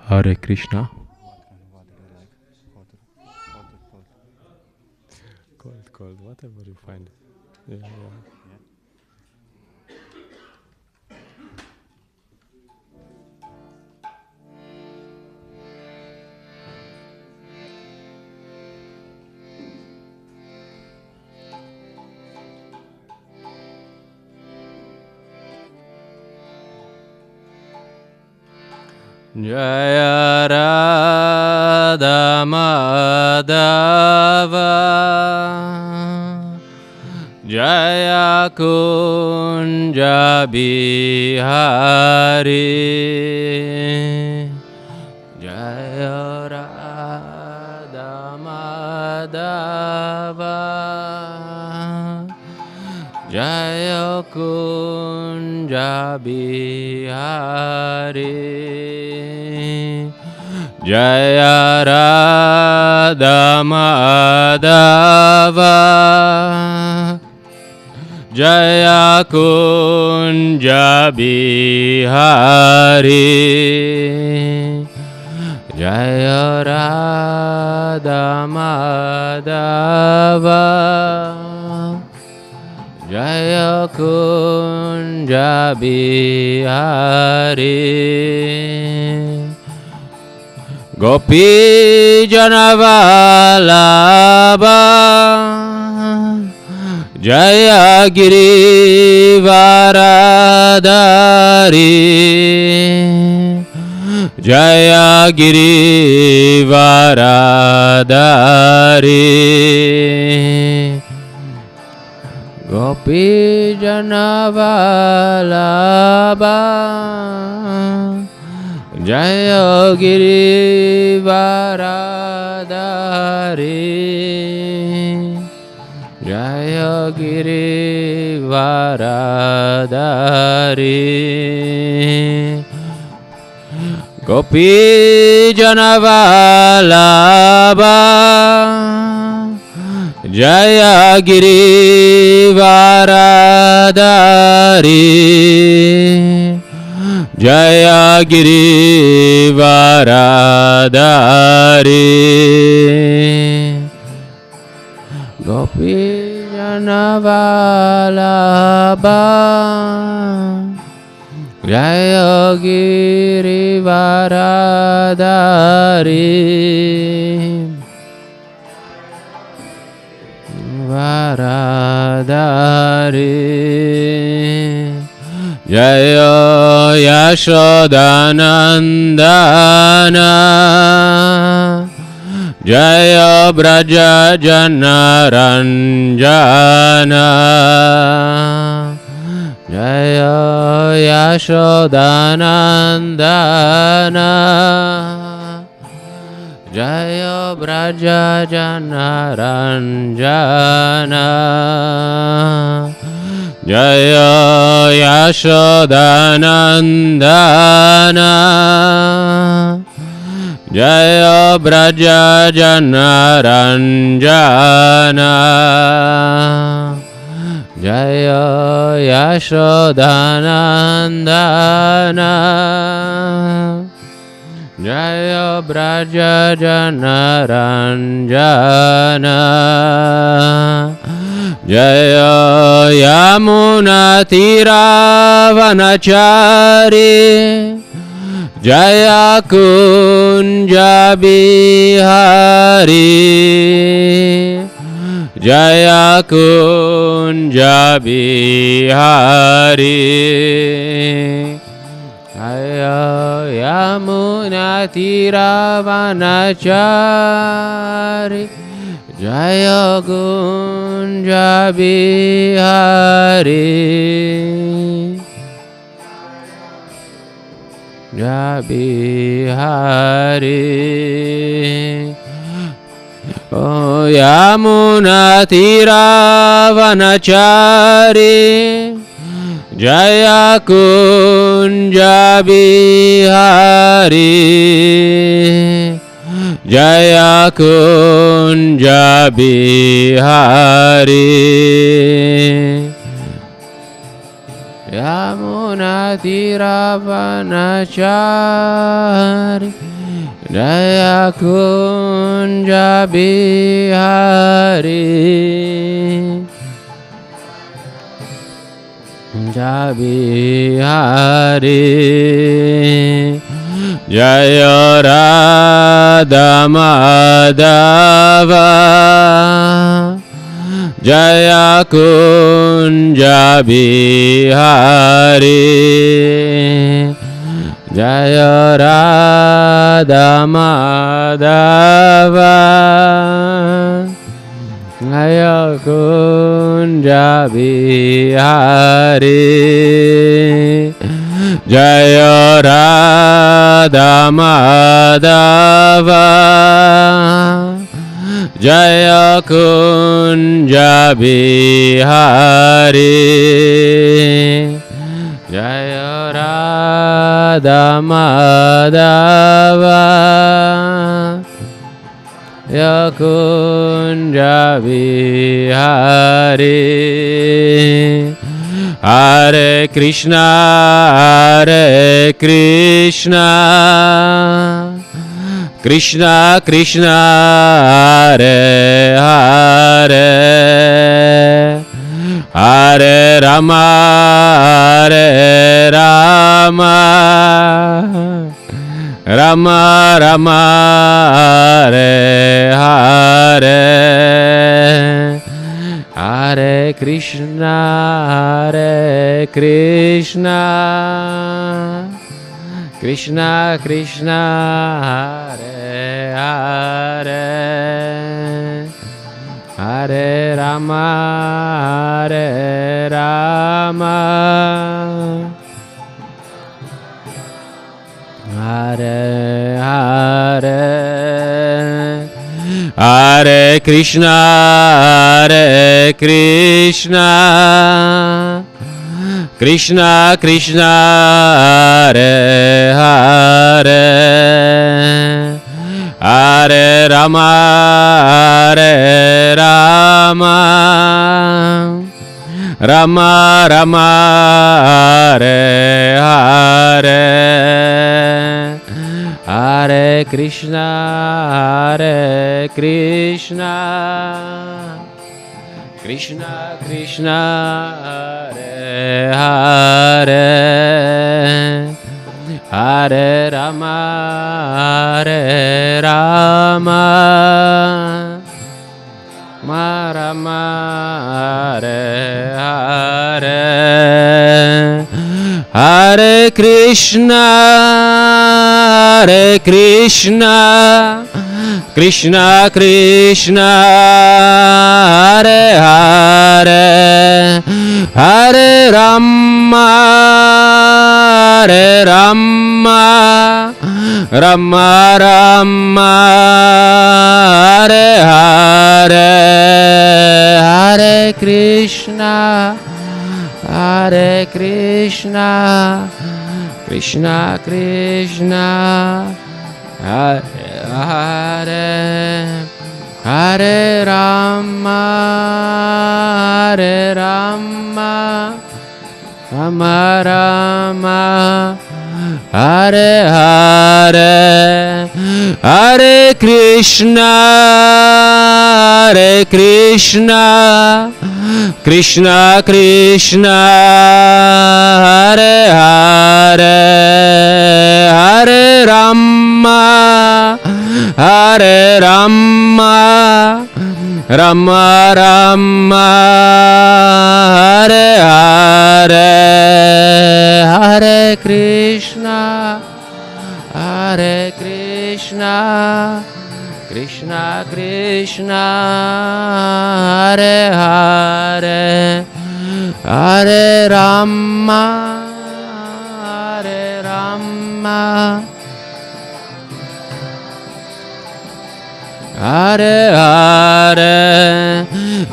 Hare Krishna. Cold, whatever you find. Yeah. Jaya Radha Madhava Jaya Kunja Bihari Jaya Radha Madhava Jaya Kunja Bihari Jaya Radha Madhava Jaya Kunja Bihari Jaya Radha Madhava Jaya Kunja Bihari Gopi Janavalabha Jaya Giri Varadari Jaya Giri Varadari Gopi Janavalabha Jaya Giri Varadari Jaya Giri Varadari Gopi Janavalabha Jaya Giri Varadari Jaya Giri Varadari Gopi Janavalabha Jaya Giri Varadari Varadari Jaya Yashodanandana Jaya Braja Janaranjana Jaya Yashodanandana Jaya Braja Janaranjana Jaya Yashodanandana Jaya Braja Janaranjana Jaya Yashodanandana Jaya Braja Janaranjana Jaya Yamuna Tiravanachari Jaya Kunja Bihari Jaya Kunja Bihari Jaya Yamuna Tiravanachari Jaya Kunja Bihari Jaya Bihari O Yamuna Tiravanachari Jaya Kunja Bihari Jaya Kunja Bihari Yamuna Tiravanachari Jaya Kunja Bihari, Jabihari, Jaya Radha Madhava, Jaya Kunja Bihari, Jaya Radha Madhava, Jaya Kunja Bihari, Jaya Radha Madhava, Jaya Kunja Bihari, Jaya Radha Madhava, Jaya Kunja Bihari. Hare Krišna, Hare Krišna, Krišna Krišna, Hare Hare, Hare Rama, Hare Rama, Rama Rama, Hare Hare, Hare Krišna, Hare Krišna, Krišna Krišna, Hare Hare, Hare Rama, Hare Rama, Hare Hare, Hare Krišna, Hare Krišna, Krišna Krišna, Hare Hare, Hare Rama, Hare Rama, Rama Rama, Hare Hare, Hare Krišna, Hare Krišna, Krišna Krišna, Hare Hare, Hare Rama, Hare Rama, Rama Hare Hare, Hare Krišna, Hare Krišna, Krišna Krišna, Hare Hare, Hare Rama, Hare Rama, Rama Rama, Hare Hare, Hare Krišna, Hare Krišna, Krišna Krišna, Hare Hare, Hare Rama, Hare Rama, Rama Rama, Hare Hare, Hare Krišna, Hare Krišna, Krišna Krišna, Hare Hare, Hare Rama, Hare Rama, Rama Rama, Hare Hare, Hare Krišna, Hare Krišna, Krišna Krišna, Hare Hare, Hare Rama, Hare Rama, Hare Hare,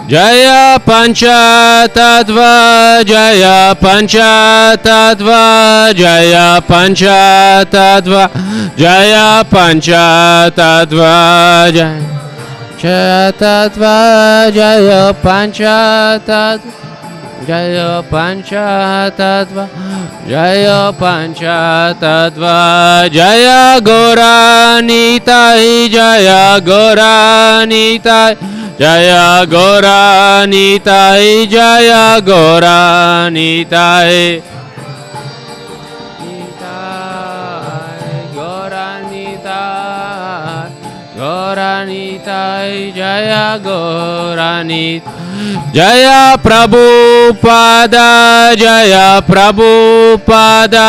Jaya Pancha Tattva, Jaya Pancha Tattva, Jaya Pancha Tattva, Jaya Pancha Tattva, Jaya Tattva, Jaya Pancha Tattva, Jaya Pancha Tattva, Jaya Pancha Tattva Jaya Goranitai Jaya Goranitai Jaya Goranitai Jaya Goranitai Goranitai Jaya Goranit Jaya Prabhupada Jaya Prabhupada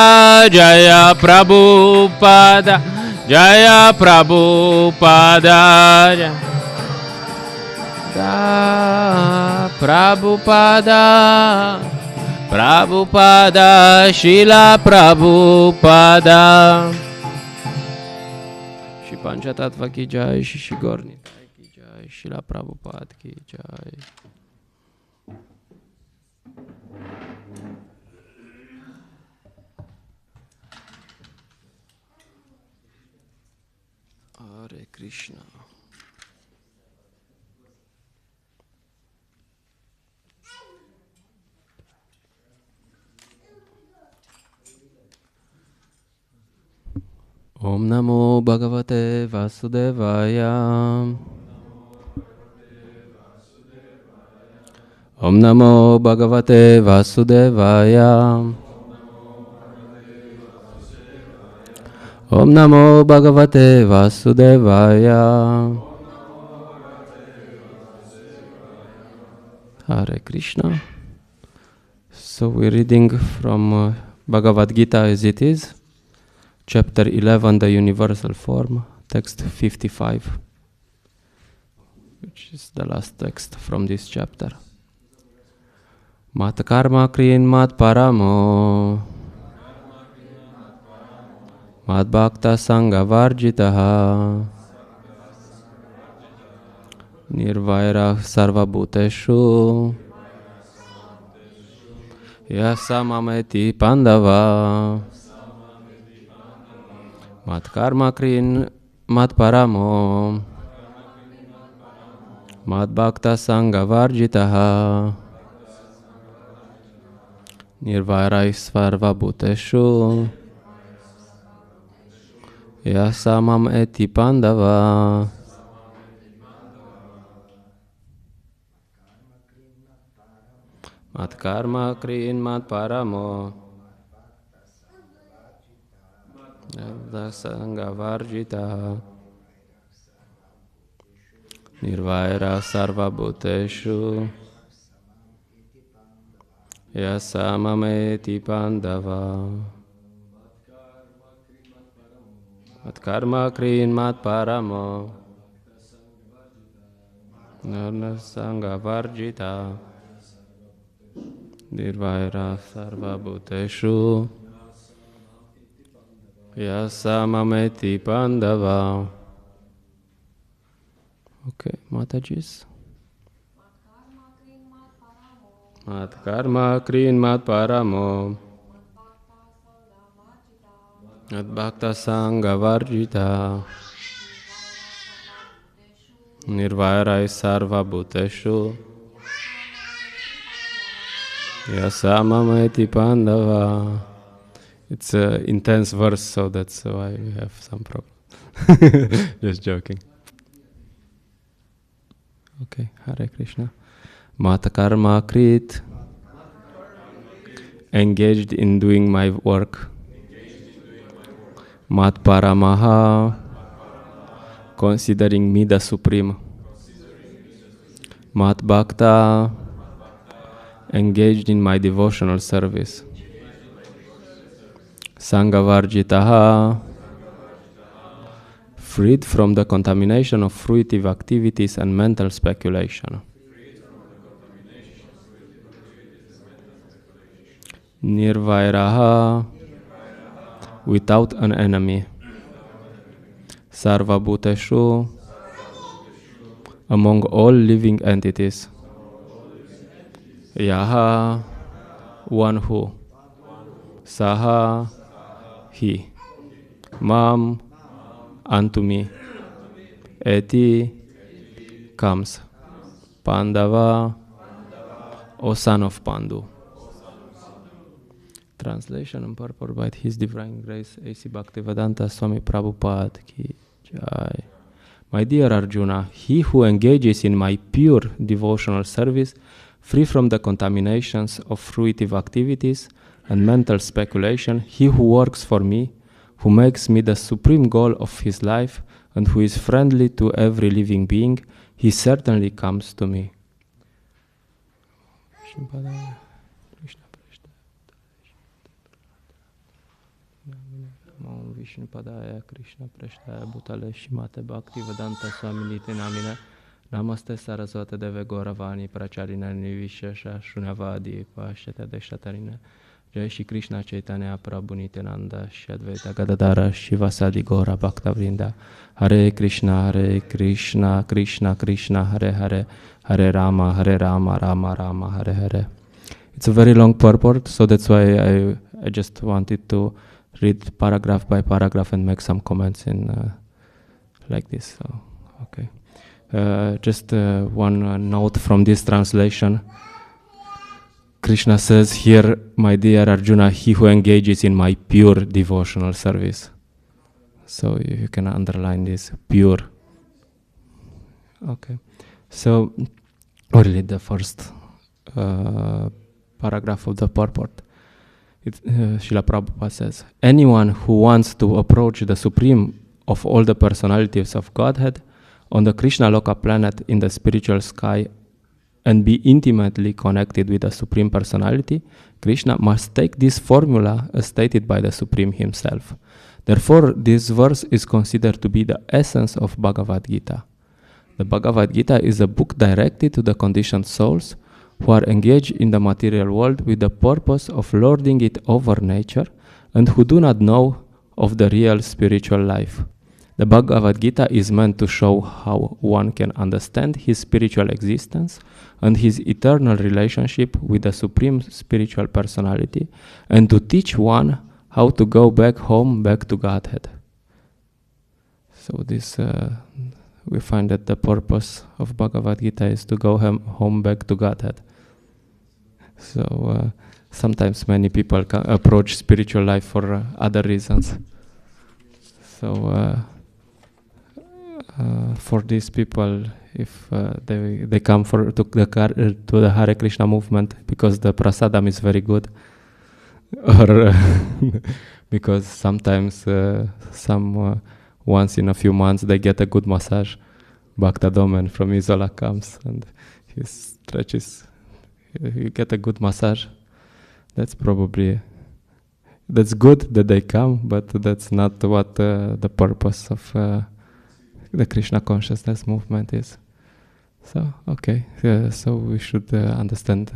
Jaya Prabhupada Jaya Prabhupada Prabhupada Prabhupada Srila Prabhupada Shri Panchatattva ki jai, Shri Gornitai ki jai, Srila Prabhupada ki jai. Hare Krishna. Om Namo Bhagavate Vasudevaya. Om Namo Bhagavate Vasudevaya. Om Namo Bhagavate Vasudevaya. Hare Krishna. So we're reading from Bhagavad-Gita as it is. Chapter 11, the Universal Form, text 55, which is the last text from this chapter. Mat karma kriin mat paramo, mat bhakta sangha varjitaha, nirvaira sarva bhuteshu, yasamameti pandava. Mat karma kriin mat paramo, mat bhakta sangha varjitaha, nirvairai svarva bhuteshu, yasamam eti pandava. Mat karma kriin mat paramo, Sangha varjita nirvaira sarva bhuteshu yasamameti pandava. Mat karma kriin mat paramo, sangha varjita nirvaira sarva bhuteshu yasamameti pandava. Okay, Matajis. Mat karma kriin mat paramo, mat bhakta sangha varjita, nirvairai sarva bhuteshu, yasamameti pandava. It's an intense verse, so that's why we have some problem. Just joking. Okay, Hare Krishna. Mata karma krit, engaged in doing my work. Mat paramaha, considering me the supreme. Mat bhakta, engaged in my devotional service. Sangha varjitaha, freed from the contamination of fruitive activities and mental speculation. Nirvairaha, without an enemy. Sarva bhuteshu, among all living entities. Yaha, one who. Saha, he. Mam, unto me. Eti, comes. Pandava, O son of Pandu. Translation and purport by His Divine Grace A.C. Bhaktivedanta Swami Prabhupada Ki Jai. My dear Arjuna, he who engages in my pure devotional service, free from the contaminations of fruitive activities and mental speculation, he who works for me, who makes me the supreme goal of his life, and who is friendly to every living being, he certainly comes to me. Vishnu Padaya Krishna Prashtaya Bhutale Shimate Bhakti Vedanta Swami Nite Namine Namaste Saraswate Deve Gauravani Pracharina Nivishesha Shunavadi Pashyata Deshatarine Jai Shri Krishna Chaitanya Prabhu Nityananda Shri Advaita Gadadara Shivasadi Gaura Bhakta Vrinda Hare Krishna Krishna Krishna Hare Hare Hare-rama Rama Rama Hare Hare. It's a very long purport, so that's why I just wanted to read paragraph by paragraph and make some comments in like this. So, okay. Just one note from this translation. Krishna says here, my dear Arjuna, he who engages in my pure devotional service. So you can underline this, pure. Okay. So we'll read the first paragraph of the purport. Srila Prabhupada says, anyone who wants to approach the supreme of all the personalities of Godhead on the Krishna Loka planet in the spiritual sky and be intimately connected with the Supreme Personality, Krishna must take this formula as stated by the Supreme Himself. Therefore, this verse is considered to be the essence of Bhagavad-Gita. The Bhagavad-Gita is a book directed to the conditioned souls who are engaged in the material world with the purpose of lording it over nature and who do not know of the real spiritual life. The Bhagavad-Gita is meant to show how one can understand his spiritual existence and his eternal relationship with the Supreme Spiritual Personality, and to teach one how to go back home, back to Godhead. So this, we find that the purpose of Bhagavad-Gita is to go home back to Godhead. So sometimes many people approach spiritual life for other reasons. So for these people, if they come to the Hare Krishna movement because the prasadam is very good, or because sometimes once in a few months they get a good massage, Bhakta Domen from Isola comes and he stretches. You get a good massage. That's good that they come, but that's not what the purpose of the Krishna consciousness movement is. So, okay, so we should understand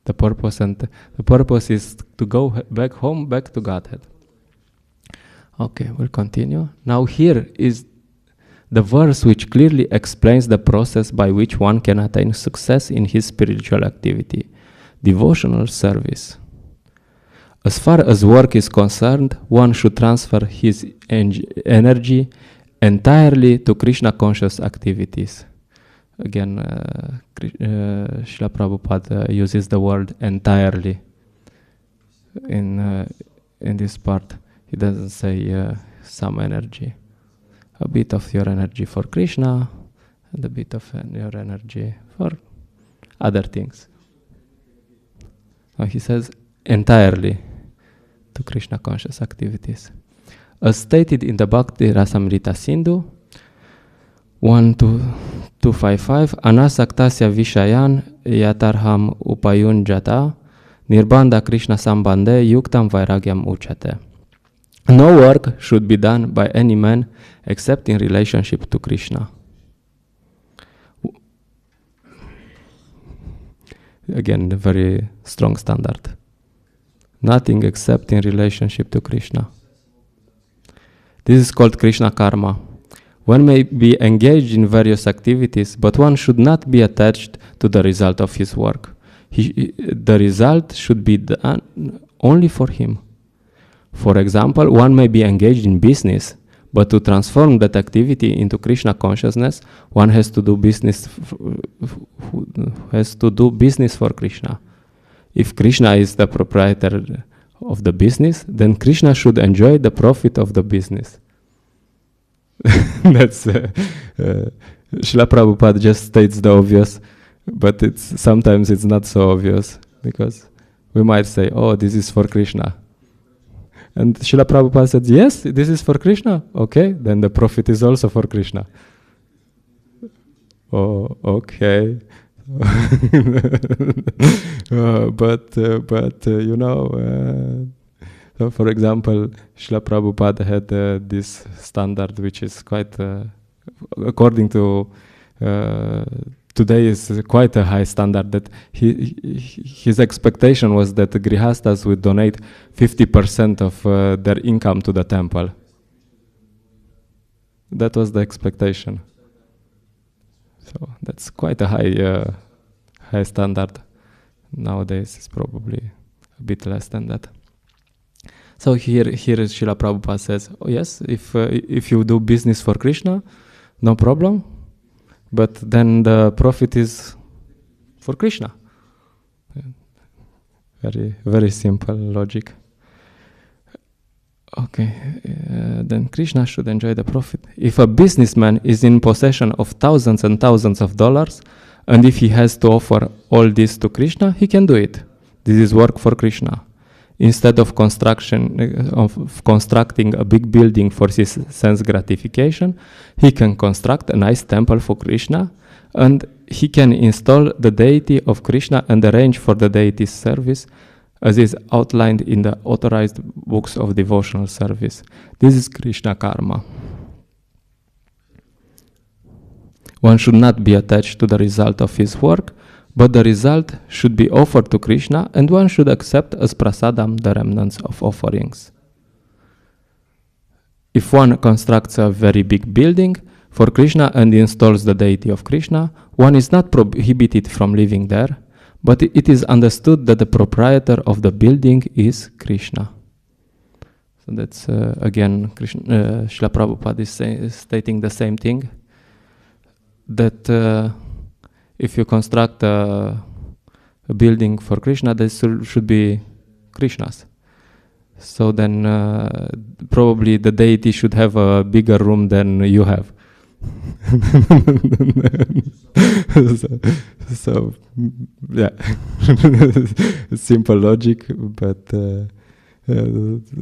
the purpose, and the purpose is to go back home, back to Godhead. Okay, we'll continue. Now here is the verse which clearly explains the process by which one can attain success in his spiritual activity, devotional service. As far as work is concerned, one should transfer his energy entirely to Krishna conscious activities. Again, Srila Prabhupada uses the word entirely in this part. He doesn't say some energy. A bit of your energy for Krishna and a bit of your energy for other things. Now he says entirely to Krishna conscious activities. As stated in the Bhakti Rasamrita Sindhu 1.255, Anasaktasya Vishayan Yatarham Upayunjata Nirbandha Krishna Sambande Yuktam Vairagyam Uchate. No work should be done by any man except in relationship to Krishna. Again, a very strong standard. Nothing except in relationship to Krishna. This is called Krishna karma. One may be engaged in various activities, but one should not be attached to the result of his work. The result should be done only for him. For example, one may be engaged in business, but to transform that activity into Krishna consciousness, one has to do business for Krishna. If Krishna is the proprietor of the business, then Krishna should enjoy the profit of the business. That's Srila Prabhupada just states the obvious, but sometimes it's not so obvious, because we might say, oh, this is for Krishna. And Srila Prabhupada said, yes, this is for Krishna. Okay, then the profit is also for Krishna. Oh, okay. But you know, so for example, Srila Prabhupada had this standard, which is quite, according to today, is quite a high standard. That his expectation was that the grihastas would donate 50% of their income to the temple. That was the expectation. So that's quite a high standard. Nowadays, it's probably a bit less than that. So here Srila Prabhupada says, oh yes, if you do business for Krishna, no problem, but then the profit is for Krishna. Very, very simple logic. Okay, then Krishna should enjoy the profit. If a businessman is in possession of thousands and thousands of dollars, and if he has to offer all this to Krishna, he can do it. This is work for Krishna. Instead of constructing a big building for his sense gratification, he can construct a nice temple for Krishna, and he can install the deity of Krishna and arrange for the deity's service, as is outlined in the authorized books of devotional service. This is Krishna karma. One should not be attached to the result of his work, but the result should be offered to Krishna, and one should accept as prasadam the remnants of offerings. If one constructs a very big building for Krishna and installs the deity of Krishna, one is not prohibited from living there, but it is understood that the proprietor of the building is Krishna. So that's again, Srila Prabhupada is stating the same thing, that if you construct a building for Krishna, this should be Krishna's. So then probably the deity should have a bigger room than you have. so yeah, simple logic, but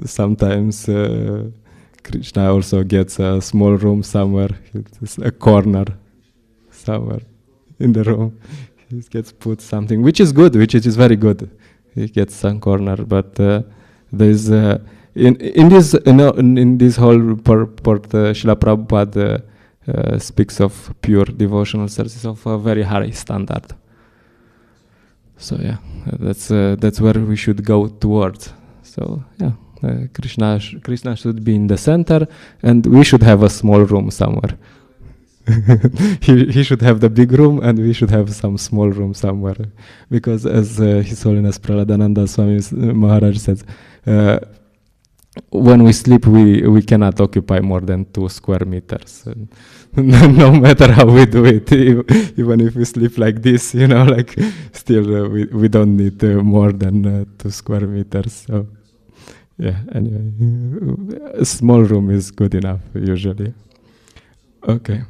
sometimes Krishna also gets a small room somewhere, a corner somewhere in the room. He gets put something, which is good, which is very good. He gets some corner, but there's in this whole purport, Srila Prabhupada speaks of pure devotional service of a very high standard. So yeah, that's where we should go towards. So yeah, Krishna should be in the center, and we should have a small room somewhere. he should have the big room, and we should have some small room somewhere, because as His Holiness Praladananda Swami Maharaj says, when we sleep, we cannot occupy more than 2 square meters. No matter how we do it, even if we sleep like this, you know, like still we don't need more than 2 square meters. So yeah, anyway, a small room is good enough usually. Okay.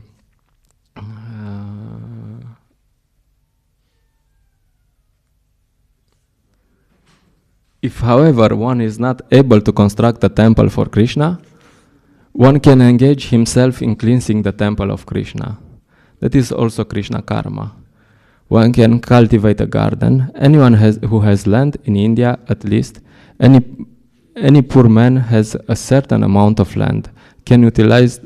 If, however, one is not able to construct a temple for Krishna, one can engage himself in cleansing the temple of Krishna. That is also Krishna karma. One can cultivate a garden. Anyone who has land in India, at least, any poor man has a certain amount of land, can utilize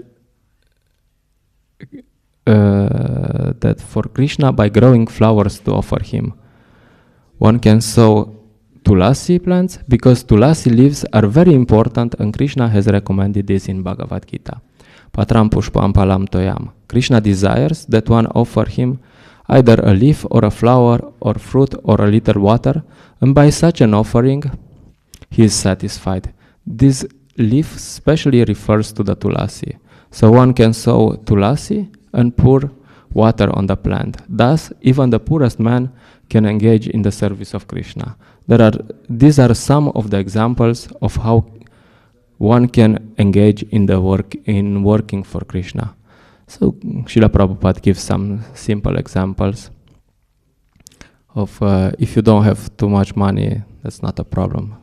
that for Krishna by growing flowers to offer him. One can sow tulasi plants, because tulasi leaves are very important, and Krishna has recommended this in Bhagavad-Gita. Patram pushpam palam toyam. Krishna desires that one offer him either a leaf or a flower or fruit or a little water, and by such an offering he is satisfied. This leaf specially refers to the tulasi. So one can sow tulasi and pour water on the plant. Thus, even the poorest man can engage in the service of Krishna. These are some of the examples of how one can engage in working for Krishna. So Srila Prabhupada gives some simple examples of if you don't have too much money, that's not a problem.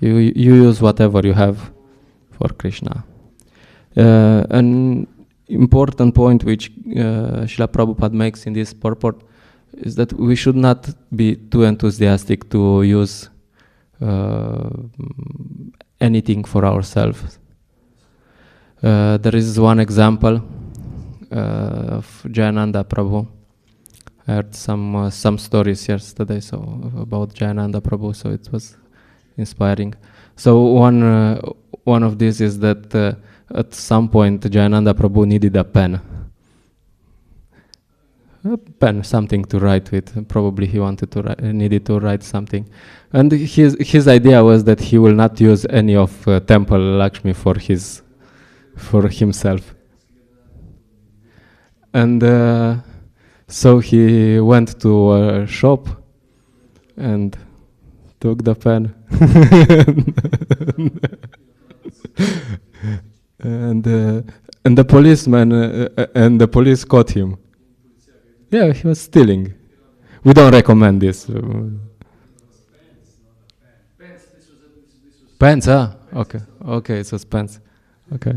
You use whatever you have for Krishna. An important point which Srila Prabhupada makes in this purport is that we should not be too enthusiastic to use anything for ourselves. There is one example of Jayananda Prabhu. I heard some stories yesterday about Jayananda Prabhu, so it was inspiring. So one of these is that at some point Jayananda Prabhu needed a pen, something to write with. Probably he needed to write something, and his idea was that he will not use any of Temple Lakshmi for himself. And so he went to a shop and took the pen and the policeman and the police caught him. Yeah, he was stealing. We don't recommend this. Pens, okay, it was pens. Okay.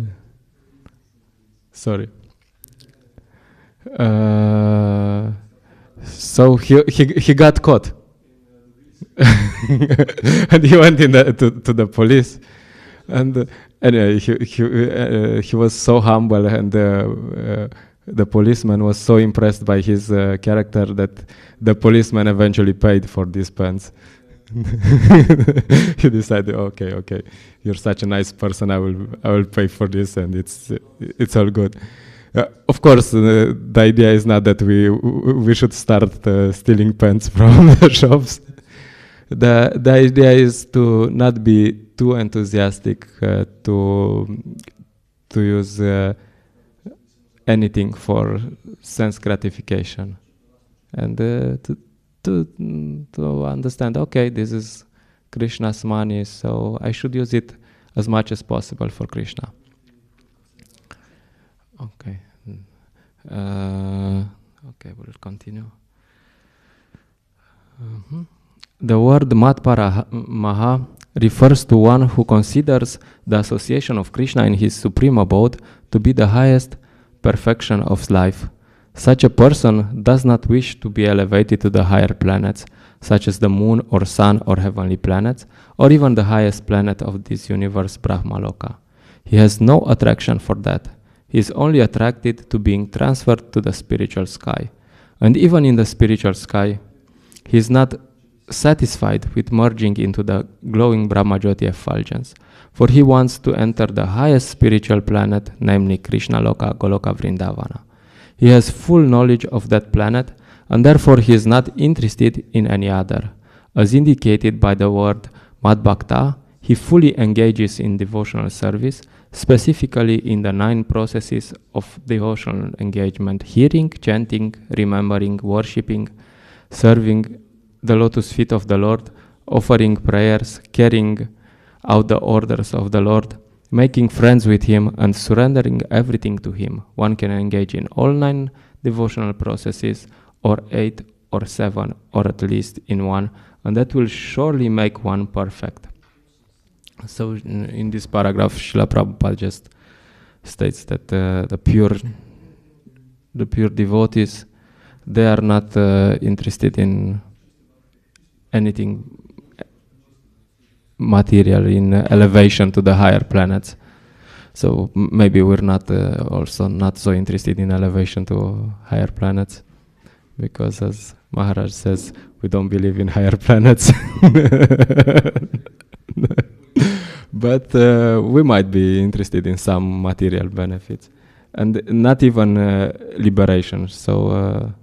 Sorry. So he got caught, and he went to the police, and anyway he was so humble, and the policeman was so impressed by his character that the policeman eventually paid for these pens. He decided, okay, you're such a nice person, I will pay for this, and it's all good. Of course, the idea is not that we should start stealing pens from the shops. The idea is to not be too enthusiastic to use anything for sense gratification, and to understand, okay, this is Krishna's money, so I should use it as much as possible for Krishna. Okay. Okay, we'll continue. The word Matparamaha refers to one who considers the association of Krishna in his supreme abode to be the highest perfection of life. Such a person does not wish to be elevated to the higher planets, such as the moon or sun or heavenly planets, or even the highest planet of this universe, Brahmaloka. He has no attraction for that. He is only attracted to being transferred to the spiritual sky. And even in the spiritual sky, he is not satisfied with merging into the glowing Brahmajyoti effulgence, for he wants to enter the highest spiritual planet, namely Krishna Loka, Goloka Vrindavana. He has full knowledge of that planet, and therefore he is not interested in any other. As indicated by the word Madbhakta, he fully engages in devotional service, specifically in the 9 processes of devotional engagement: hearing, chanting, remembering, worshipping, serving the lotus feet of the Lord, offering prayers, carrying out the orders of the Lord, making friends with him, and surrendering everything to him. One can engage in all 9 devotional processes, or 8 or 7, or at least in one, and that will surely make one perfect. So in this paragraph, Srila Prabhupada just states that the pure devotees, they are not interested in anything material, in elevation to the higher planets. So maybe we're not also not so interested in elevation to higher planets, because as Maharaj says, we don't believe in higher planets. But we might be interested in some material benefits, and not even liberation. So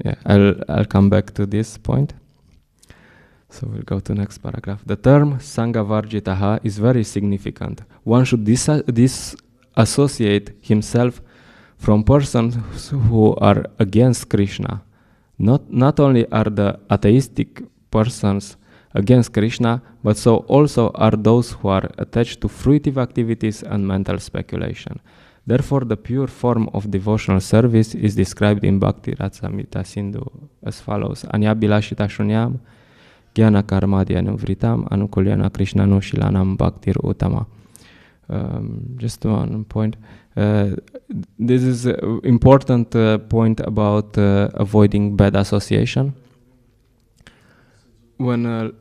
yeah, I'll come back to this point. So we'll go to next paragraph. The term Sangha Varjitaha is very significant. One should associate himself from persons who are against Krishna. Not only are the atheistic persons against Krishna, but so also are those who are attached to fruitive activities and mental speculation. Therefore, the pure form of devotional service is described in Bhakti Ratsamrita Sindhu as follows: Anya Bilashita Shunyam, Jnana Karmadhyana Vritam, Anukulyana Krishnanu Shilanam Bhaktir Uttama. Just one point. This is an important point about avoiding bad association. When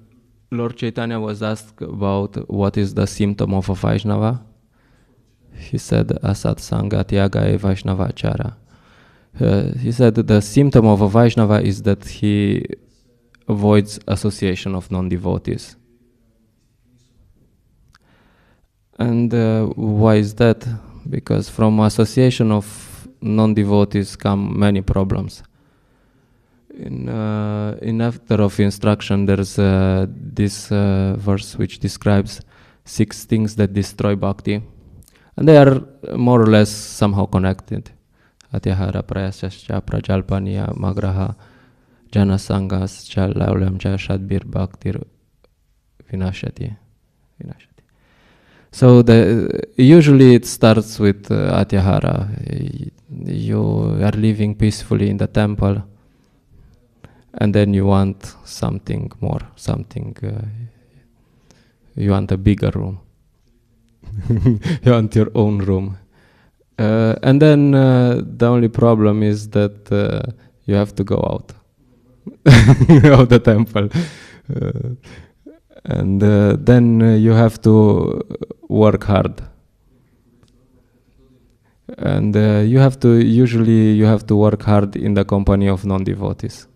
Lord Chaitanya was asked about what is the symptom of a Vaishnava, he said, Asat Sangha Tyagaye Vaishnavachara. He said the symptom of a Vaishnava is that he avoids association of non-devotees. And why is that? Because from association of non-devotees come many problems. In Nectar of Instruction, there's this verse which describes 6 things that destroy bhakti. And they are more or less somehow connected. Atyahara, prayasascha, prajalpaniya, magraha, janasangascha, laulamcha, shadbir, bhaktir, vinashati. So usually it starts with atyahara. You are living peacefully in the temple, and then you want something more, you want a bigger room. You want your own room. And then the only problem is that you have to go out of the temple. And then you have to work hard. And you have to work hard in the company of non-devotees.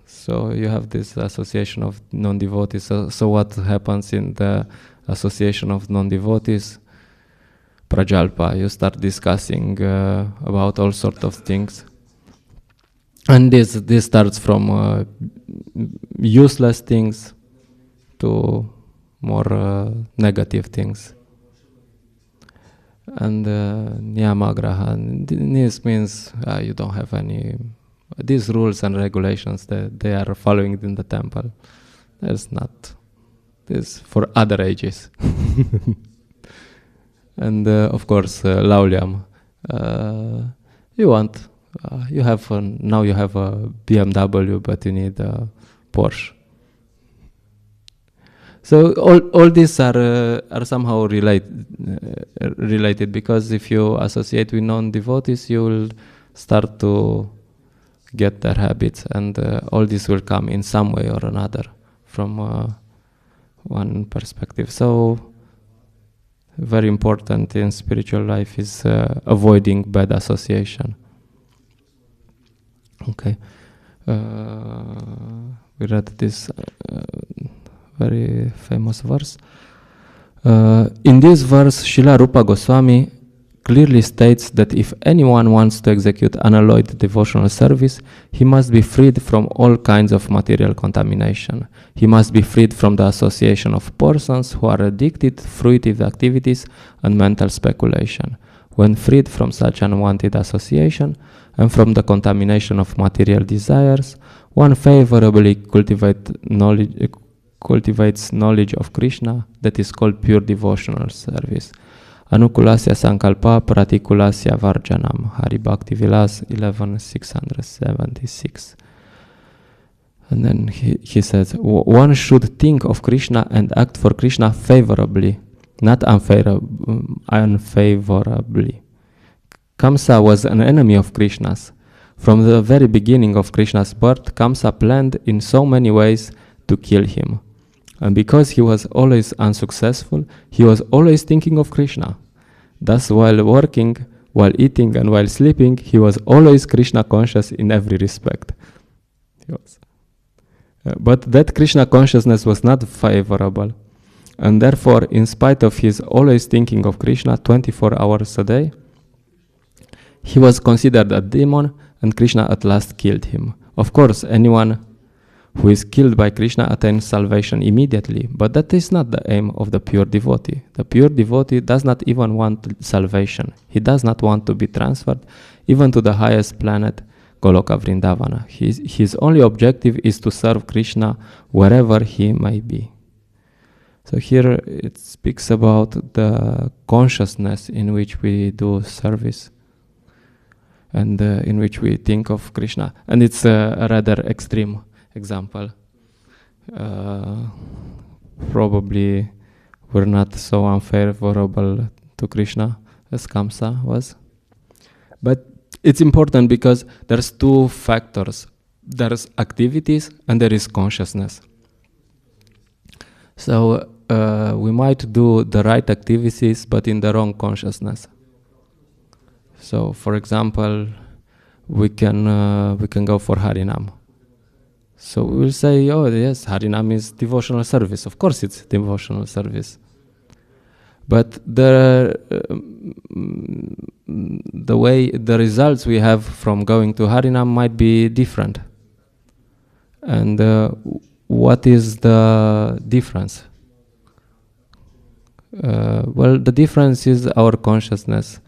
So you have this association of non-devotees. So what happens in the association of non-devotees? Prajalpa, you start discussing about all sorts of things. And this starts from useless things to more negative things. And niyamagraha, this means you don't have any, these rules and regulations that they are following in the temple. There's not, this for other ages. And of course, laulyam, you have now you have a BMW, but you need a Porsche. So all these are somehow related, because if you associate with non-devotees, you will start to get their habits, and all this will come in some way or another from one perspective. So very important in spiritual life is avoiding bad association. Okay, we read this very famous verse. In this verse, Srila Rupa Goswami clearly states that if anyone wants to execute unalloyed devotional service, he must be freed from all kinds of material contamination. He must be freed from the association of persons who are addicted to fruitive activities and mental speculation. When freed from such unwanted association and from the contamination of material desires, one favorably cultivates knowledge of Krishna that is called pure devotional service. Anukulasya Sankalpa Pratikulasya Varjanam. Hari Bhakti Vilas 11,676. And then he says, one should think of Krishna and act for Krishna favorably, not unfavorably. Kamsa was an enemy of Krishna's. From the very beginning of Krishna's birth, Kamsa planned in so many ways to kill him. And because he was always unsuccessful, he was always thinking of Krishna. Thus, while working, while eating, and while sleeping, he was always Krishna conscious in every respect. But that Krishna consciousness was not favorable. And therefore, in spite of his always thinking of Krishna 24 hours a day, he was considered a demon, and Krishna at last killed him. Of course, anyone who is killed by Krishna attains salvation immediately. But that is not the aim of the pure devotee. The pure devotee does not even want salvation. He does not want to be transferred even to the highest planet, Goloka Vrindavana. His only objective is to serve Krishna wherever he may be. So here it speaks about the consciousness in which we do service and in which we think of Krishna. And it's a rather extreme example. Probably we're not so unfavorable to Krishna as Kamsa was. But it's important because there's two factors. There's activities and there is consciousness. So we might do the right activities, but in the wrong consciousness. So, for example, we can go for Harinam. So we'll say, oh yes, Harinam is devotional service. Of course, it's devotional service. But the way the results we have from going to Harinam might be different. And what is the difference? Well, the difference is our consciousness.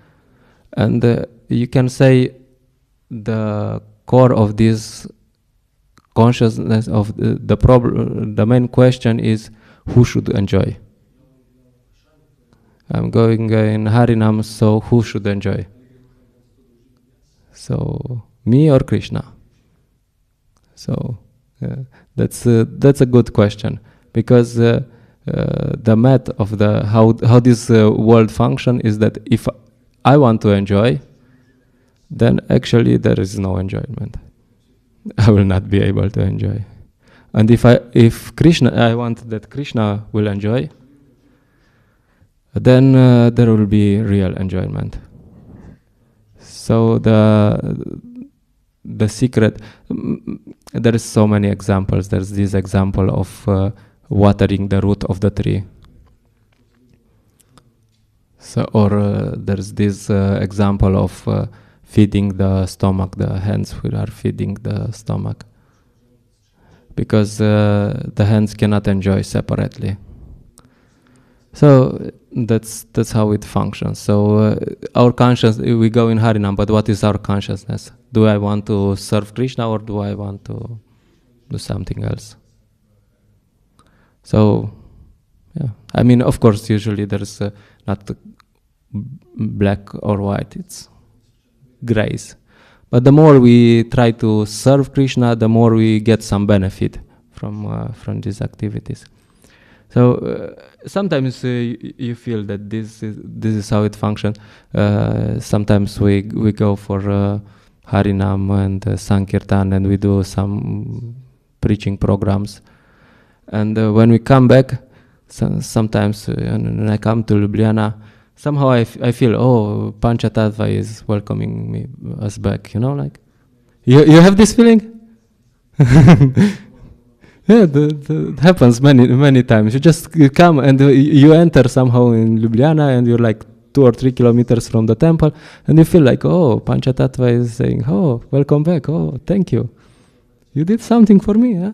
And you can say the core of this consciousness of the problem, the main question is who should enjoy? I'm going in Harinam, so who should enjoy? So me or Krishna? So that's a good question, because the math of the how this world function is that if I want to enjoy, then actually there is no enjoyment. I will not be able to enjoy. And if Krishna, I want that Krishna will enjoy, then there will be real enjoyment. So the secret, there is so many examples. There's this example of watering the root of the tree. So, or there's this example of feeding the stomach, the hands who are feeding the stomach, because the hands cannot enjoy separately. So that's how it functions. So our conscience, we go in Harinam, but what is our consciousness? Do I want to serve Krishna or do I want to do something else? So, yeah, I mean, of course, usually there's not black or white, it's grays. But the more we try to serve Krishna, the more we get some benefit from these activities. So sometimes you feel that this is how it functions. Sometimes we go for Harinam and Sankirtan, and we do some preaching programs. And when we come back, sometimes when I come to Ljubljana, somehow I feel, oh, Panchatattva is welcoming us back. You know, like you have this feeling. Yeah, that happens many times. You come and you enter somehow in Ljubljana, and you're like 2 or 3 kilometers from the temple, and you feel like, oh, Panchatattva is saying, oh, welcome back, oh, thank you. You did something for me, huh?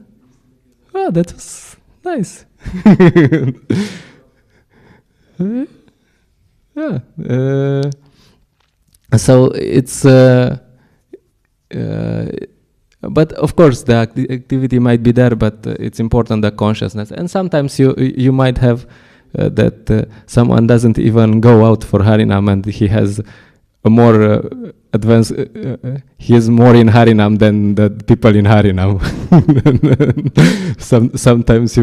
Oh, that was nice. Yeah. So it's... but of course the activity might be there, but it's important the consciousness. And sometimes you might have that someone doesn't even go out for Harinam, and he has a more advanced, he is more in Harinam than the people in Harinam. Sometimes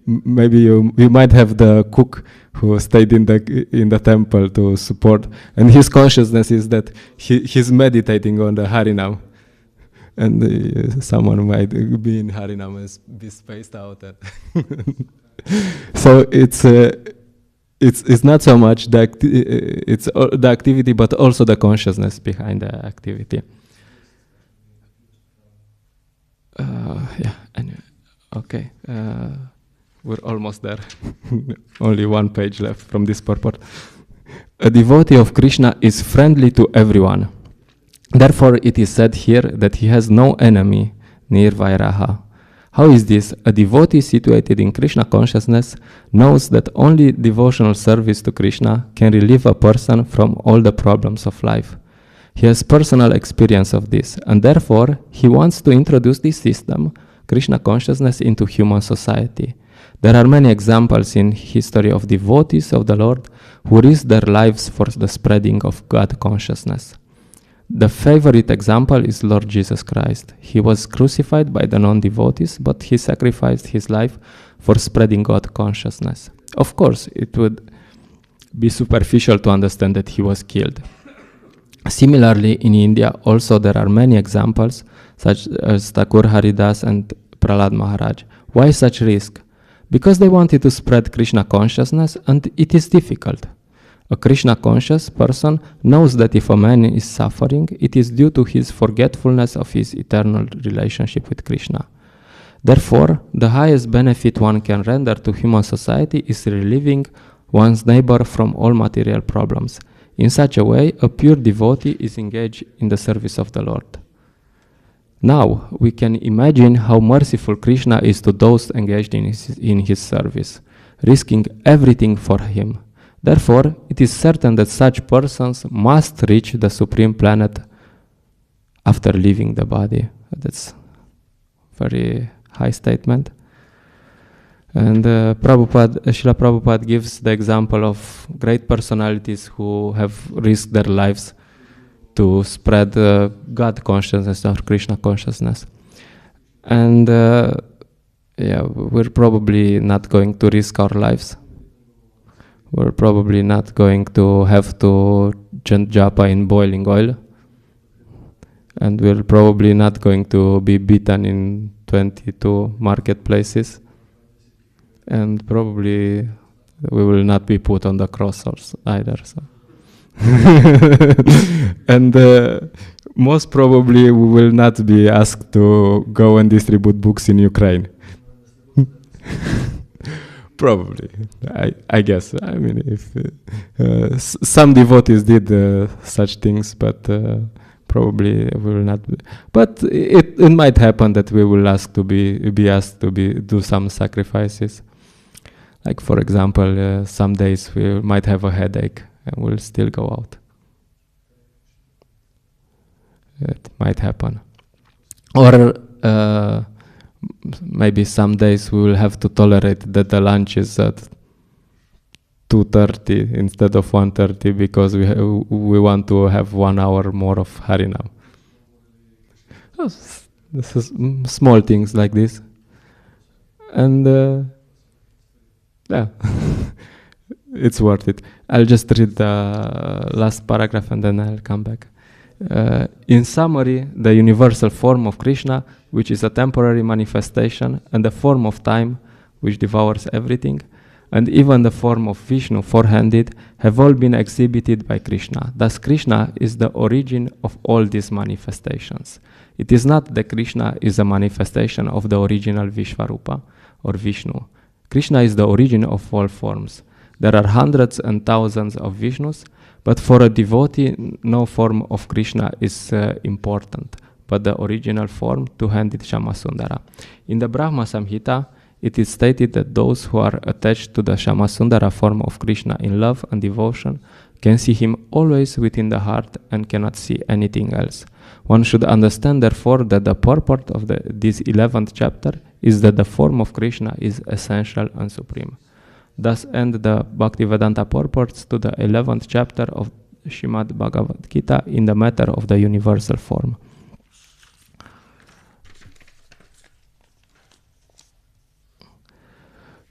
maybe you might have the cook who stayed in the temple to support, and his consciousness is that he's meditating on the Harinam. And someone might be in Harinam and be spaced out. So it's not so much it's the activity, but also the consciousness behind the activity. Yeah. Anyway, okay. We're almost there. Only 1 page left from this purport. A devotee of Krishna is friendly to everyone. Therefore, it is said here that he has no enemy near Vairaha. How is this? A devotee situated in Krishna consciousness knows that only devotional service to Krishna can relieve a person from all the problems of life. He has personal experience of this, and therefore he wants to introduce this system, Krishna consciousness, into human society. There are many examples in history of devotees of the Lord who risked their lives for the spreading of God consciousness. The favorite example is Lord Jesus Christ. He was crucified by the non-devotees, but he sacrificed his life for spreading God consciousness. Of course, it would be superficial to understand that he was killed. Similarly, in India, also there are many examples, such as Thakur Haridas and Prahlad Maharaj. Why such risk? Because they wanted to spread Krishna consciousness, and it is difficult. A Krishna conscious person knows that if a man is suffering, it is due to his forgetfulness of his eternal relationship with Krishna. Therefore, the highest benefit one can render to human society is relieving one's neighbor from all material problems. In such a way, a pure devotee is engaged in the service of the Lord. Now, we can imagine how merciful Krishna is to those engaged in his service, risking everything for him. Therefore, it is certain that such persons must reach the supreme planet after leaving the body. That's a very high statement. And Srila Prabhupada gives the example of great personalities who have risked their lives to spread God consciousness or Krishna consciousness. And we're probably not going to risk our lives. We're probably not going to have to chant japa in boiling oil. And we're probably not going to be beaten in 22 marketplaces. And probably we will not be put on the cross either. So. And most probably we will not be asked to go and distribute books in Ukraine. Probably, I guess. I mean, if some devotees did such things, but probably we will not. But it might happen that we will ask to be asked to do some sacrifices. Like, for example, some days we might have a headache and we'll still go out. It might happen. Or maybe some days we will have to tolerate that the lunch is at 2:30 instead of 1:30 because we want to have 1 hour more of Harinam. This is small things like this. And it's worth it. I'll just read the last paragraph and then I'll come back. In summary, the universal form of Krishna, which is a temporary manifestation, and the form of time, which devours everything, and even the form of Vishnu, four-handed, have all been exhibited by Krishna. Thus, Krishna is the origin of all these manifestations. It is not that Krishna is a manifestation of the original Vishvarupa or Vishnu. Krishna is the origin of all forms. There are hundreds and thousands of Vishnus, but for a devotee, no form of Krishna is important, but the original form, two-handed Shamasundara. In the Brahma Samhita, it is stated that those who are attached to the Shamasundara form of Krishna in love and devotion can see him always within the heart and cannot see anything else. One should understand, therefore, that the purport of this 11th chapter is that the form of Krishna is essential and supreme. Thus end the Bhaktivedanta purports to the 11th chapter of Srimad Bhagavad-Gita in the matter of the universal form.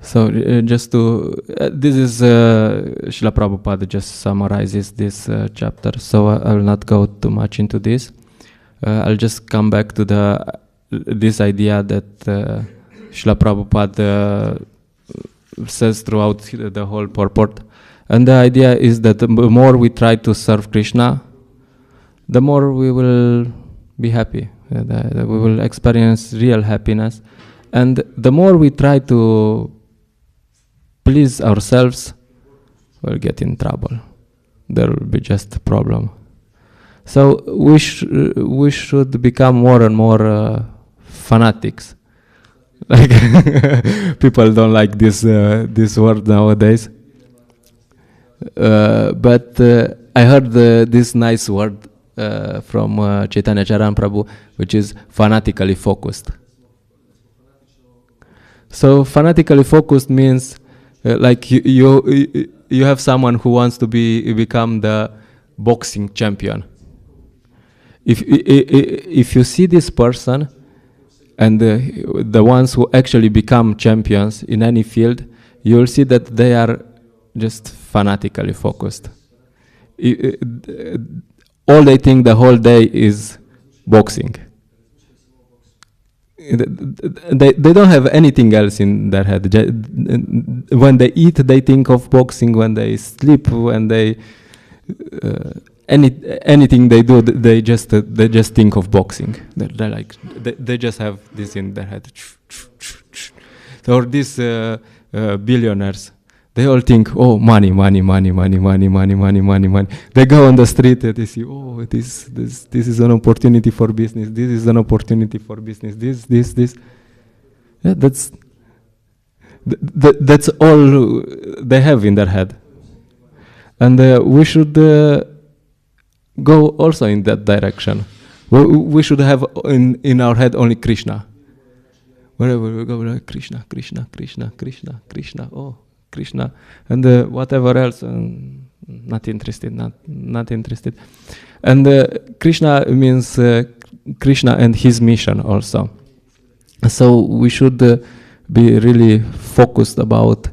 So just to, this is, Srila Prabhupada just summarizes this chapter, so I will not go too much into this. I'll just come back to this idea that Srila Prabhupada says throughout the whole purport. And the idea is that the more we try to serve Krishna, the more we will be happy. We will experience real happiness. And the more we try to please ourselves, we'll get in trouble. There will be just a problem. So we should become more and more fanatics. Like people don't like this word nowadays. But I heard this nice word from Chaitanya Charan Prabhu, which is fanatically focused. So fanatically focused means like you have someone who wants to become the boxing champion. If you see this person and the ones who actually become champions in any field, you will see that they are just fanatically focused. All they think the whole day is boxing. They don't have anything else in their head. When they eat, they think of boxing. When they sleep, when they anything they do, they just think of boxing. They're like they just have this in their head. Or these billionaires, they all think, oh, money. They go on the street and they see, oh, this is an opportunity for business. This is an opportunity for business. This. Yeah, that's all they have in their head. And we should go also in that direction. We should have in our head only Krishna. Wherever we go, like Krishna. Oh, Krishna, and whatever else, not interested. And Krishna means Krishna and his mission also. So we should be really focused about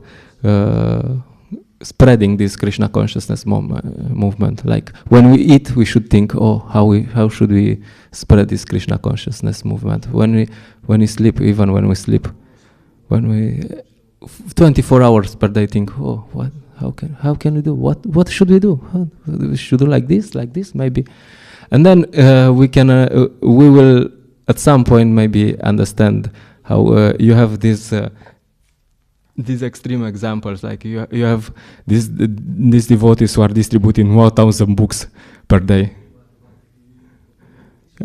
spreading this Krishna consciousness movement. Like when we eat, we should think, oh, how should we spread this Krishna consciousness movement? When we sleep, even when we sleep, when we 24 hours per day think, oh, what? How can we do? What should we do? We should do like this, maybe, and then we will at some point maybe understand how you have these extreme examples, like you have these devotees who are distributing 1,000 books per day,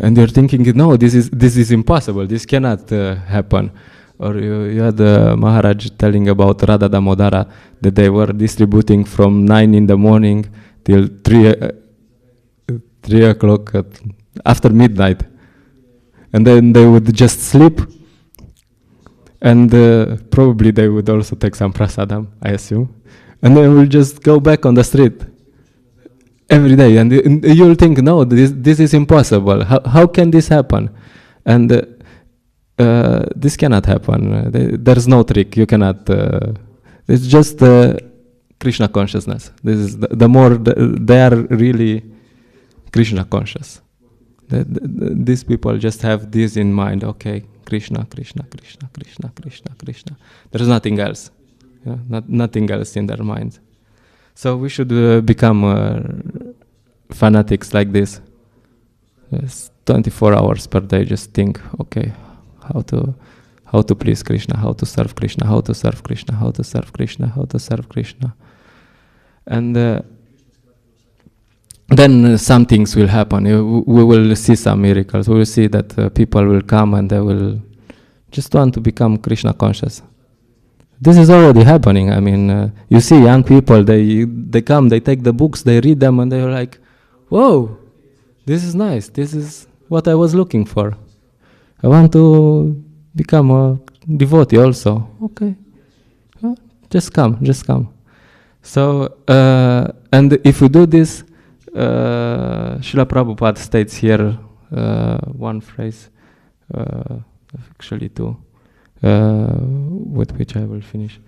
and you're thinking, no, this is impossible. This cannot happen. Or you had Maharaj telling about Radha Damodara, that they were distributing from 9 in the morning till 3 o'clock after midnight. And then they would just sleep. And probably they would also take some prasadam, I assume. And then we'll just go back on the street every day. And you'll think, no, this is impossible. How can this happen? And this cannot happen. There's no trick. You cannot. It's just Krishna consciousness. This is the more they are really Krishna conscious. These people just have this in mind. Okay, Krishna. There's nothing else. Yeah, nothing else in their minds. So we should become fanatics like this. Yes, 24 hours per day. Just think. Okay. How to please Krishna, how to serve Krishna, how to serve Krishna, how to serve Krishna, how to serve Krishna. And then some things will happen. We will see some miracles. We will see that people will come and they will just want to become Krishna conscious. This is already happening. I mean, you see young people, they come, they take the books, they read them, and they're like, whoa, this is nice. This is what I was looking for. I want to become a devotee also. Okay. Just come. So, and if we do this, Srila Prabhupada states here one phrase, actually two, with which I will finish.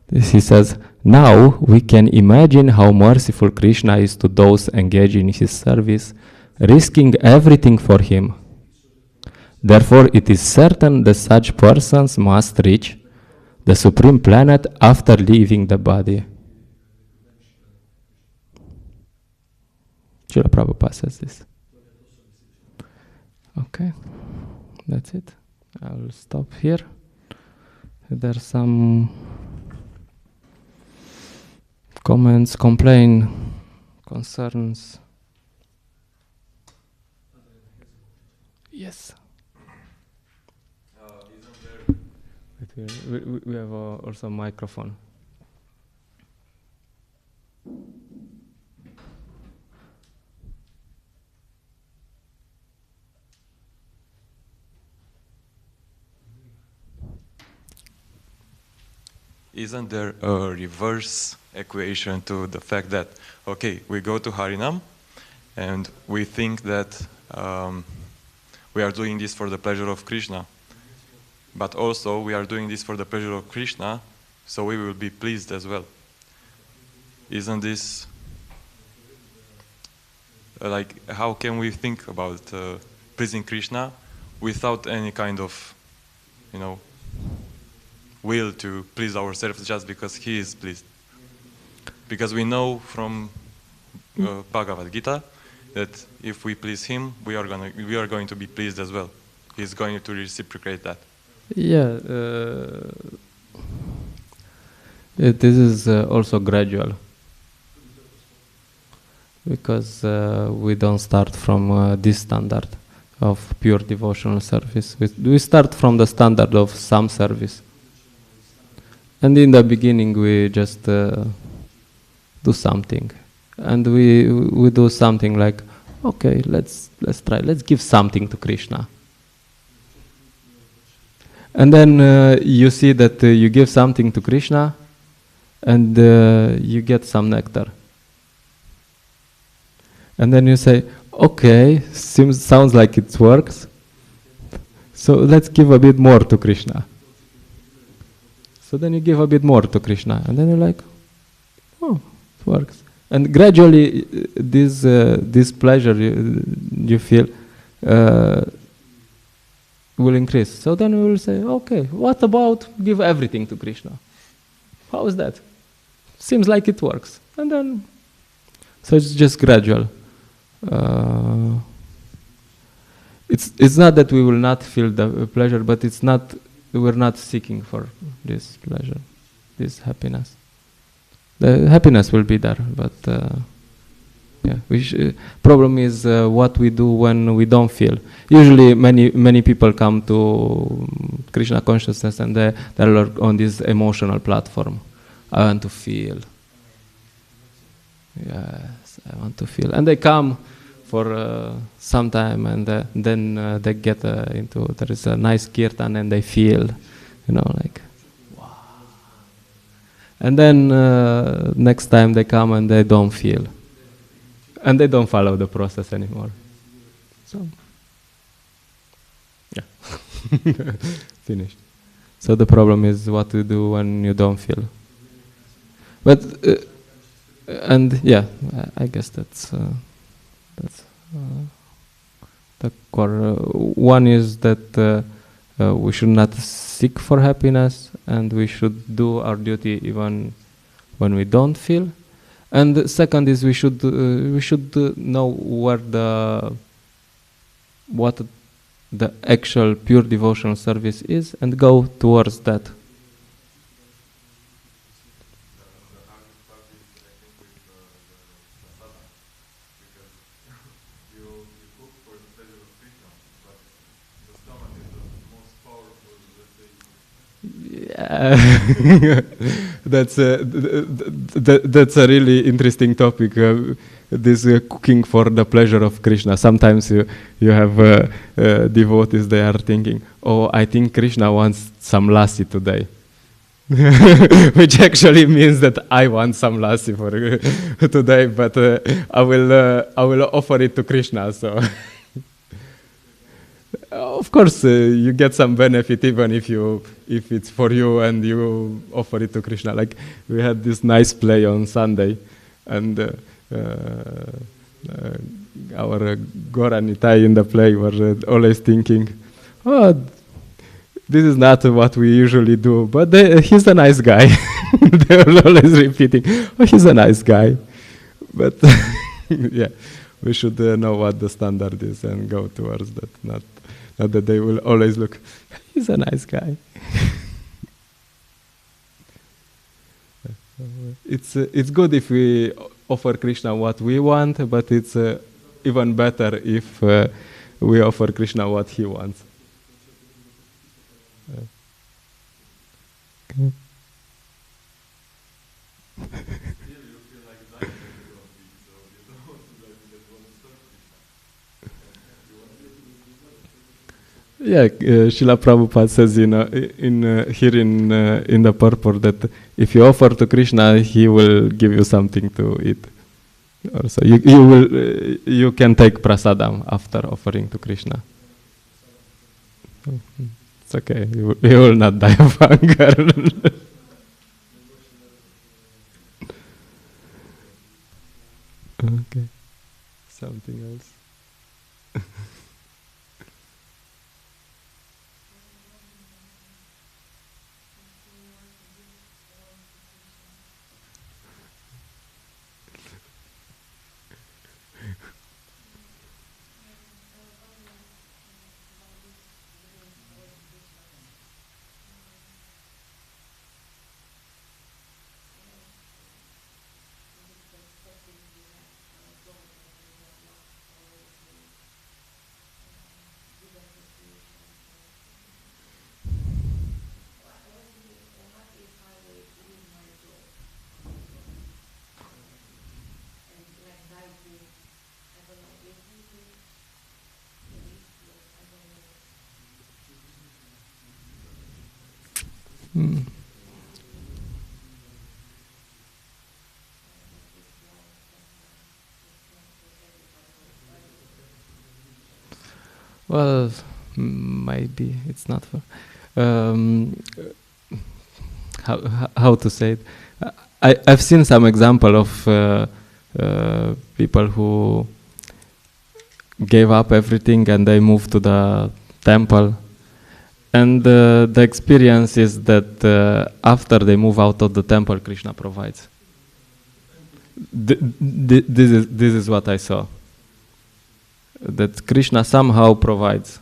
He says, now we can imagine how merciful Krishna is to those engaged in his service, risking everything for him. Therefore, it is certain that such persons must reach the supreme planet after leaving the body. Srila Prabhupada says this. Okay, that's it. I will stop here. There's some comments, complaints, concerns. Yes. We have also a microphone. Isn't there a reverse equation to the fact that, okay, we go to Harinam and we think that we are doing this for the pleasure of Krishna, but also we are doing this for the pleasure of Krishna, so we will be pleased as well. Isn't this like, how can we think about pleasing Krishna without any kind of, will to please ourselves just because he is pleased? Because we know from Bhagavad-Gita that if we please him, we are going to be pleased as well. He's going to reciprocate that. Yeah, this is also gradual, because we don't start from this standard of pure devotional service. We start from the standard of some service. And in the beginning we just do something, and we do something like, okay, let's try, let's give something to Krishna. And then you see that you give something to Krishna, and you get some nectar. And then you say, okay, sounds like it works, so let's give a bit more to Krishna. So then you give a bit more to Krishna, and then you're like, oh, it works. And gradually this pleasure you feel will increase. So then we will say, okay, what about give everything to Krishna? How is that? Seems like it works. And then, so it's just gradual. It's not that we will not feel the pleasure, but we're not seeking for this pleasure, this happiness. The happiness will be there, but problem is what we do when we don't feel. Usually many people come to Krishna consciousness and they're on this emotional platform. I want to feel. Yes, I want to feel. And they come for some time, and then they get into, there is a nice kirtan and they feel, like, wow. And then next time they come and they don't feel. And they don't follow the process anymore. So, yeah. Finished. So the problem is what to do when you don't feel. But, and yeah, I guess that's the core. One is that we should not seek for happiness, and we should do our duty even when we don't feel. And the second is we should know what the actual pure devotional service is, and go towards that. That's a really interesting topic. This cooking for the pleasure of Krishna. Sometimes you have devotees. They are thinking, "Oh, I think Krishna wants some lassi today," which actually means that I want some lassi for today, but I will offer it to Krishna. So. Of course, you get some benefit even if it's for you and you offer it to Krishna. Like we had this nice play on Sunday, and our Gora Nitai in the play were always thinking, "Oh, this is not what we usually do, but he's a nice guy." They were always repeating, "Oh, he's a nice guy," but yeah, we should know what the standard is and go towards that. Not that they will always look, he's a nice guy. It's good if we offer Krishna what we want, but it's even better if we offer Krishna what he wants. Okay. Yeah, Srila Prabhupada says in the purport that if you offer to Krishna, he will give you something to eat. Also, you can take prasadam after offering to Krishna. It's okay. You will not die of hunger. Okay. Something else. Well, maybe it's not for how to say it. I've seen some example of people who gave up everything and they moved to the temple. And the experience is that after they move out of the temple, Krishna provides. This is what I saw. That Krishna somehow provides.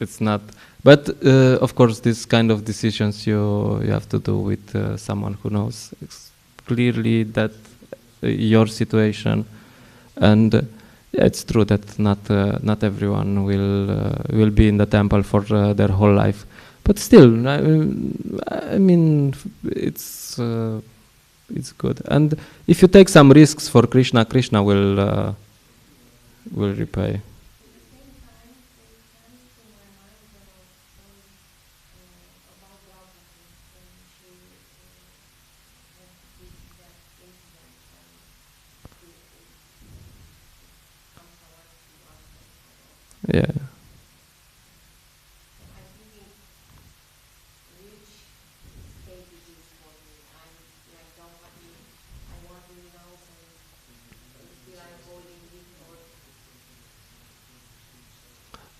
It's not, but of course, this kind of decisions you have to do with someone who knows clearly that your situation, and yeah, it's true that not everyone will be in the temple for their whole life. But still, I mean, it's good. And if you take some risks for Krishna, Krishna will repay. Yeah.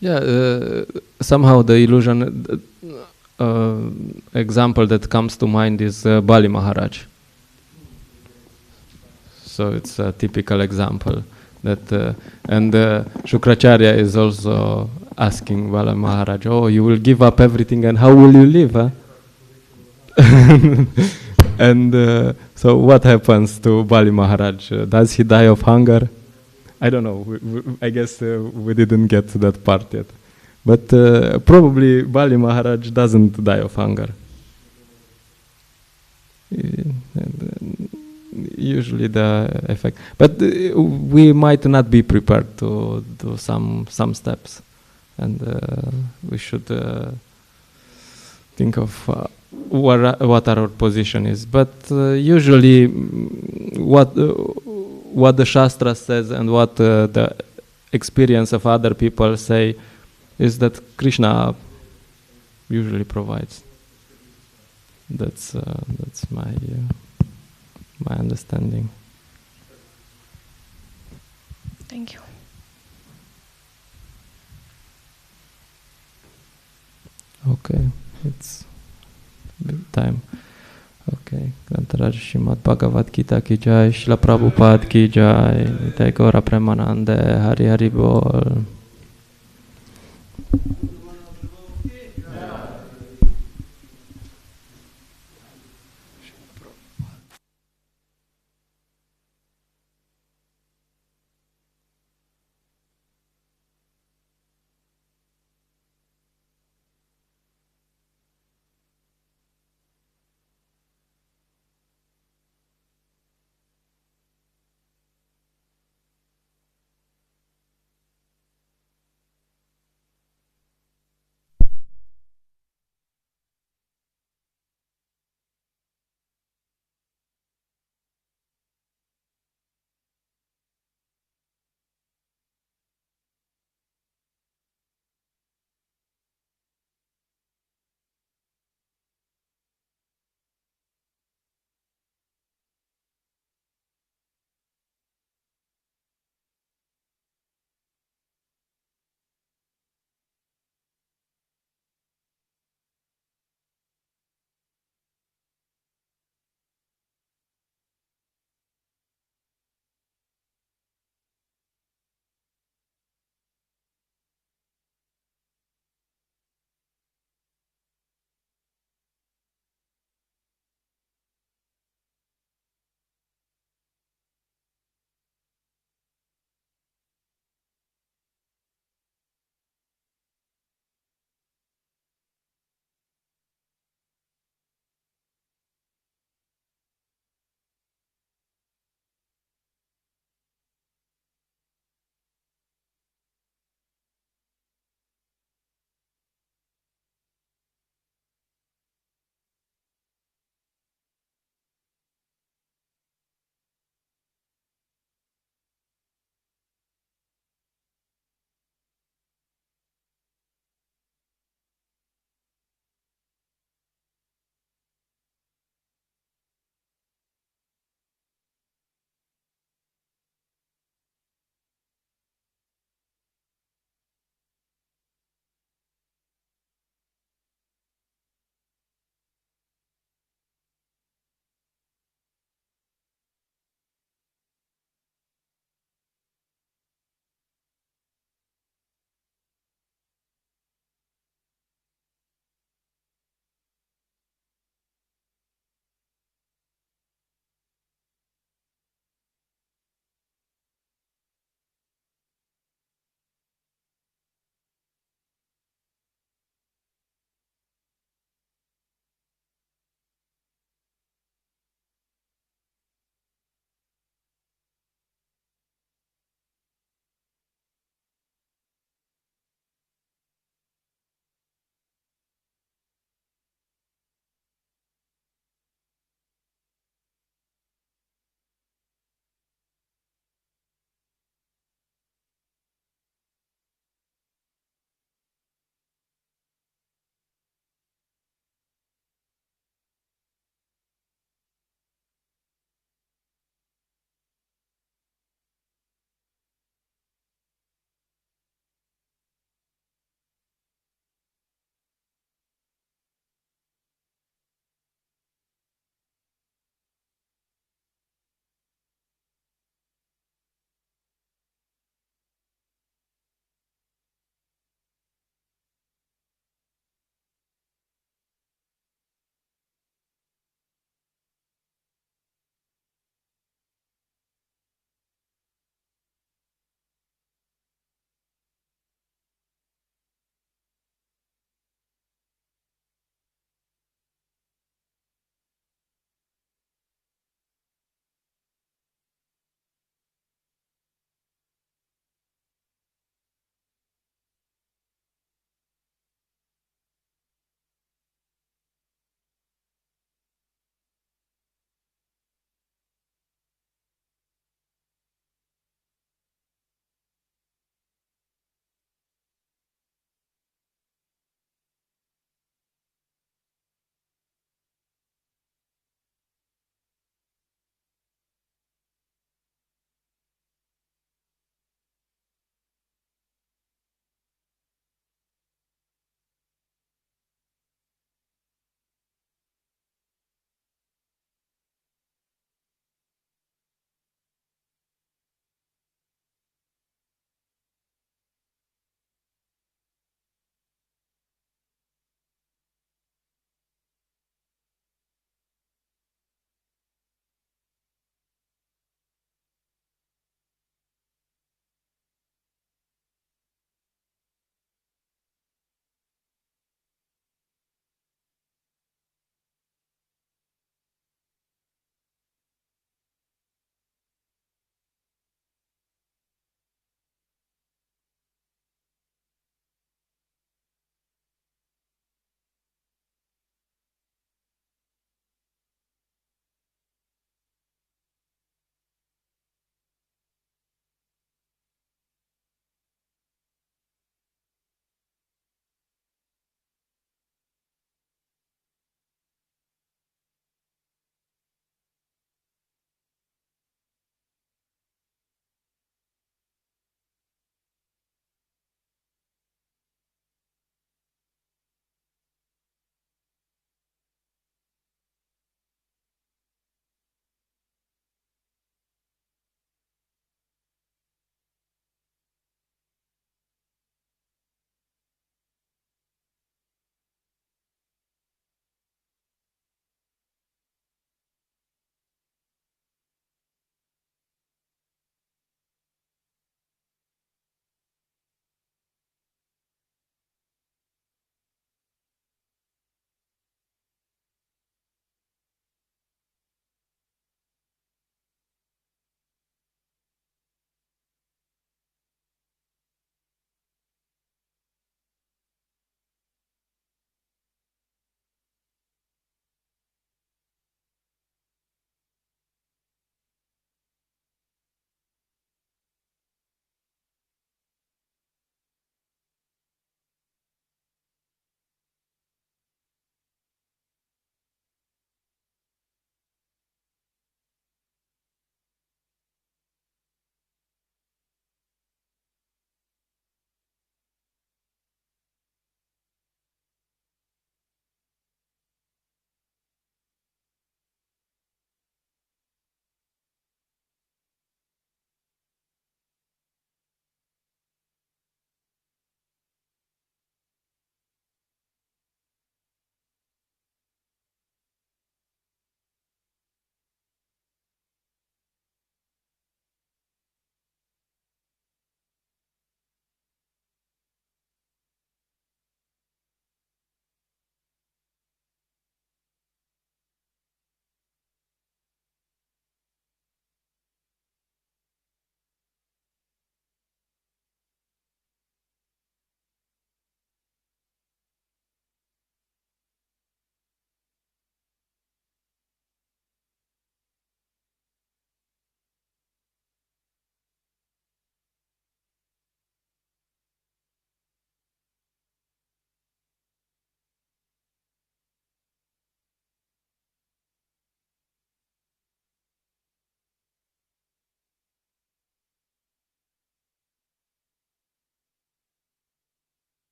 Yeah, somehow the illusion example that comes to mind is Bali Maharaj. So it's a typical example that, and Shukracharya is also asking Bali Maharaj, "Oh, you will give up everything, and how will you live?" Huh? And so, what happens to Bali Maharaj? Does he die of hunger? I don't know. I guess we didn't get to that part yet. But probably Bali Maharaj doesn't die of hunger. Usually the effect. But we might not be prepared to do some steps. And we should think of what our position is. But usually what the Shastra says and what the experience of other people say is that Krishna usually provides. That's my understanding. Thank you. Okay, it's time. Okay, Grantaraj Srimad Bhagavad-Gita ki jai, Srila Prabhupada ki jai, Nitai Gaura Premanande, Hari Hari Bol.